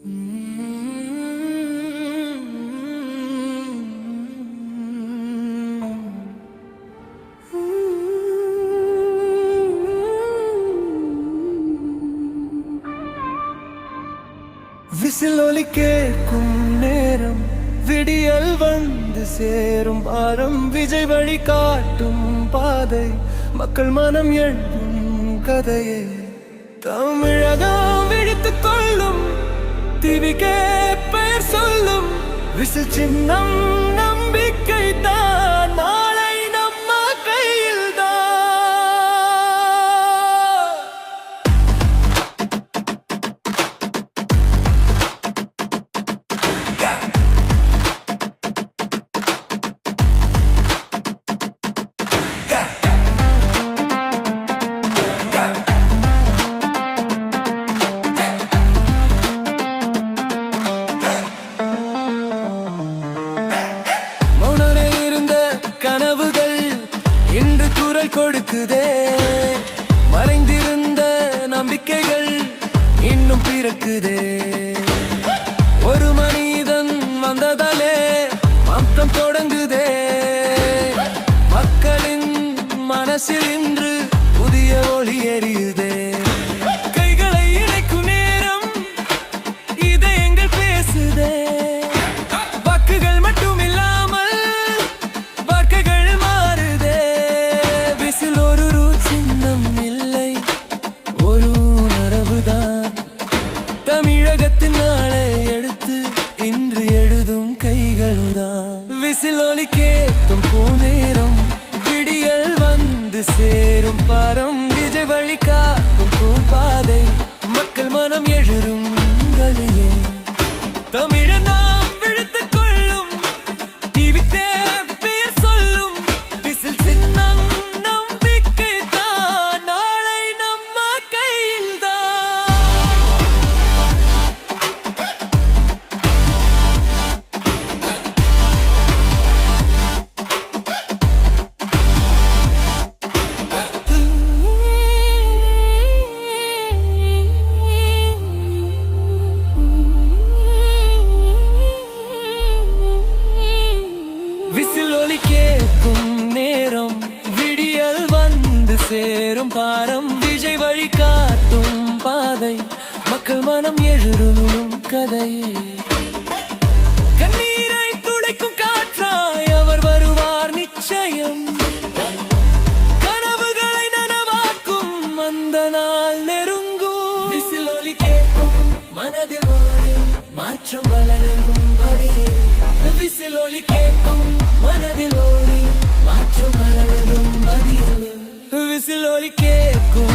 Whistle ஒலி கேட்கும் நேரம், விடியல் வந்து சேரும் வாரம், விஜய் வழி காட்டும் பாதை, மக்கள் மனம் எழுதும் கதையே. தமிழகம் விழித்துக் கொள்ளும், திவிக்கே பெயர் சொல்லும், விசில் சின்னம் நம்பிக்கை தான், நாளை நம்ம கையில் தான். இன்று குரல் கொடுக்குதே, மறைந்திருந்த நம்பிக்கைகள் இன்னும் பிறக்குதே. ஒரு மனிதன் வந்ததாலே மாற்றம் தொடங்குதே, மக்களின் மனசில் இன்று புதிய ஒளி எரியுதே. கைகளை இணைக்கும் நேரம், இதயங்கள் பேசுதே, வாக்குகள் மட்டும் இல்லாமல் வாழ்க்கைகள் மாறுதே. விசில் ஒரு சின்னம் இல்லை, ஒரு உணர்வுதான், தமிழகத்தின் நாளை எடுத்து இன்று எழுதும் கைகளுதான். விசில் ஒலி கேட்கும் பூநேரம், விடியல் வந்து சேரும் பாரம், விஜய் வழி காக்கும் பாதை, மக்கள் மனம் எழுதும் கதையே. தமிழன் நாம் விழித்துக் கொள்ளும், டிவிக்கே பெயர் சொல்லும், விசில் சின்னம் நம்பிக்கை தான், நாளை நம்ம கையில் தான். விசில் ஒலி கேட்கும் நேரம், விடியல் வந்து சேரும் பாரம், விஜய் வழி காட்டும் பாதை, மக்கள் மனம் எழுதும் கதையே. கண்ணீரை துடைக்கும் காற்றாய் அவர் வருவார் நிச்சயம், கனவுகளை நனவாக்கும் அந்த நாள் நெருங்கும். விசில் ஒலி கேட்கும் மனதில் மாற்றம் வளரும் வழியே. விசில் ஒலி கேட்கும் மனதில் ஓடி மாற்றம் வளரும் வழியே. விசில் ஒலி கேட்கும்